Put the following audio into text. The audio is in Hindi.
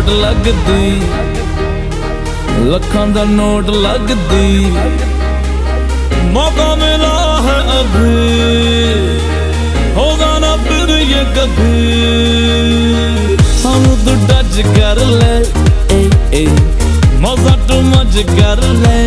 चोट लगदी, लखां दा नोट लगदी। मौका मिला है अभी, होगा ना फिर ये कभी। सानू तू टच कर ले, मौजा तू मज कर ले,